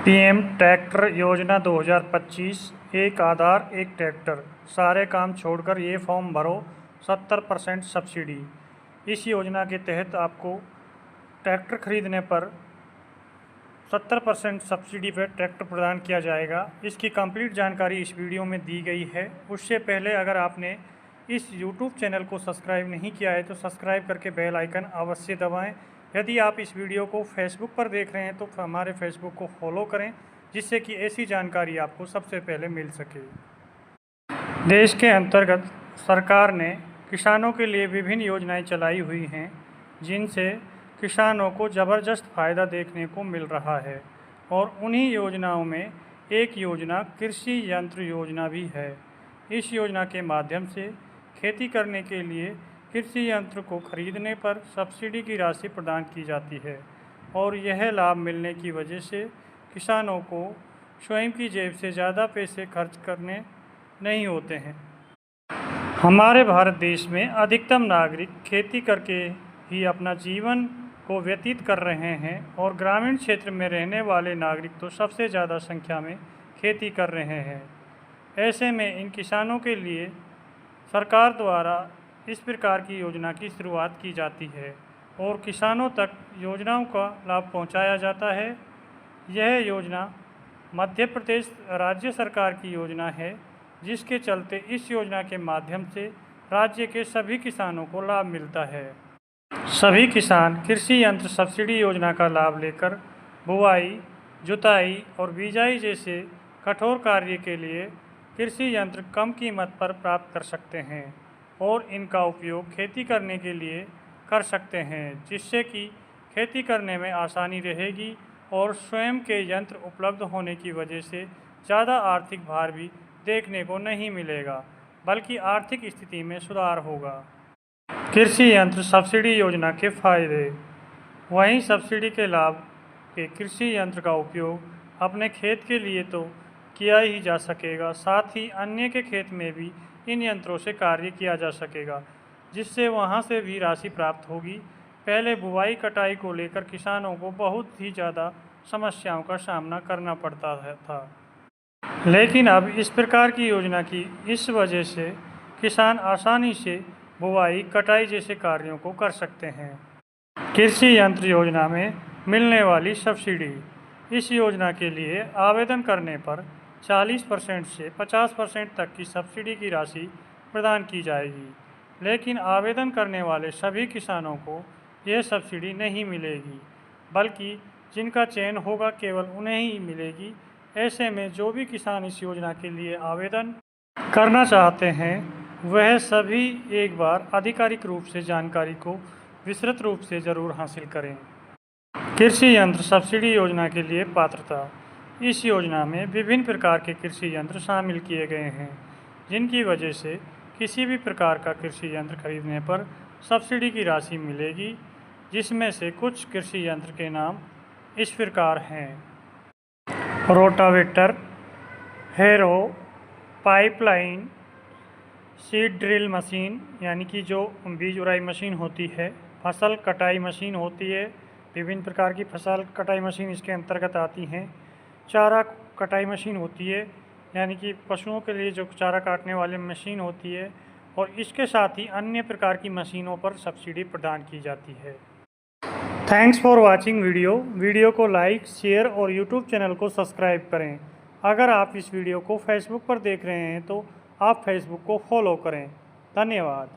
PM tractor योजना 2025। एक आधार एक ट्रैक्टर, सारे काम छोड़कर ये फॉर्म भरो, 70% सब्सिडी। इस योजना के तहत आपको ट्रैक्टर खरीदने पर 70% सब्सिडी पर ट्रैक्टर प्रदान किया जाएगा। इसकी कंप्लीट जानकारी इस वीडियो में दी गई है। उससे पहले अगर आपने इस यूट्यूब चैनल को सब्सक्राइब नहीं किया है तो सब्सक्राइब करके बेल आइकन अवश्य दबाएं। यदि आप इस वीडियो को फेसबुक पर देख रहे हैं तो हमारे फेसबुक को फॉलो करें, जिससे कि ऐसी जानकारी आपको सबसे पहले मिल सके। देश के अंतर्गत सरकार ने किसानों के लिए विभिन्न योजनाएं चलाई हुई हैं, जिनसे किसानों को ज़बरदस्त फ़ायदा देखने को मिल रहा है। और उन्हीं योजनाओं में एक योजना कृषि यंत्र योजना भी है। इस योजना के माध्यम से खेती करने के लिए कृषि यंत्र को खरीदने पर सब्सिडी की राशि प्रदान की जाती है और यह लाभ मिलने की वजह से किसानों को स्वयं की जेब से ज़्यादा पैसे खर्च करने नहीं होते हैं। हमारे भारत देश में अधिकतम नागरिक खेती करके ही अपना जीवन को व्यतीत कर रहे हैं और ग्रामीण क्षेत्र में रहने वाले नागरिक तो सबसे ज़्यादा संख्या में खेती कर रहे हैं। ऐसे में इन किसानों के लिए सरकार द्वारा इस प्रकार की योजना की शुरुआत की जाती है और किसानों तक योजनाओं का लाभ पहुंचाया जाता है। यह योजना मध्य प्रदेश राज्य सरकार की योजना है, जिसके चलते इस योजना के माध्यम से राज्य के सभी किसानों को लाभ मिलता है। सभी किसान कृषि यंत्र सब्सिडी योजना का लाभ लेकर बुआई, जुताई और बिजाई जैसे कठोर कार्य के लिए कृषि यंत्र कम कीमत पर प्राप्त कर सकते हैं और इनका उपयोग खेती करने के लिए कर सकते हैं, जिससे कि खेती करने में आसानी रहेगी और स्वयं के यंत्र उपलब्ध होने की वजह से ज़्यादा आर्थिक भार भी देखने को नहीं मिलेगा, बल्कि आर्थिक स्थिति में सुधार होगा। कृषि यंत्र सब्सिडी योजना के फायदे। वहीं सब्सिडी के लाभ के कृषि यंत्र का उपयोग अपने खेत के लिए तो किया ही जा सकेगा, साथ ही अन्य के खेत में भी इन यंत्रों से कार्य किया जा सकेगा, जिससे वहां से भी राशि प्राप्त होगी। पहले बुआई कटाई को लेकर किसानों को बहुत ही ज़्यादा समस्याओं का सामना करना पड़ता था, लेकिन अब इस प्रकार की योजना की इस वजह से किसान आसानी से बुआई कटाई जैसे कार्यों को कर सकते हैं। कृषि यंत्र योजना में मिलने वाली सब्सिडी। इस योजना के लिए आवेदन करने पर 40% से 50% तक की सब्सिडी की राशि प्रदान की जाएगी, लेकिन आवेदन करने वाले सभी किसानों को यह सब्सिडी नहीं मिलेगी, बल्कि जिनका चयन होगा केवल उन्हें ही मिलेगी। ऐसे में जो भी किसान इस योजना के लिए आवेदन करना चाहते हैं, वह सभी एक बार आधिकारिक रूप से जानकारी को विस्तृत रूप से ज़रूर हासिल करें। कृषि यंत्र सब्सिडी योजना के लिए पात्रता। इस योजना में विभिन्न प्रकार के कृषि यंत्र शामिल किए गए हैं, जिनकी वजह से किसी भी प्रकार का कृषि यंत्र खरीदने पर सब्सिडी की राशि मिलेगी, जिसमें से कुछ कृषि यंत्र के नाम इस प्रकार हैं: rotavator, harrow, pipeline, seed drill machine यानी कि जो बीज उड़ाई मशीन होती है, फसल कटाई मशीन होती है, विभिन्न प्रकार की फसल कटाई मशीन इसके अंतर्गत आती हैं। चारा कटाई मशीन होती है, यानी कि पशुओं के लिए जो चारा काटने वाली मशीन होती है, और इसके साथ ही अन्य प्रकार की मशीनों पर सब्सिडी प्रदान की जाती है। थैंक्स फॉर वाचिंग वीडियो को लाइक, शेयर और यूट्यूब चैनल को सब्सक्राइब करें। अगर आप इस वीडियो को फेसबुक पर देख रहे हैं तो आप फेसबुक को फॉलो करें। धन्यवाद।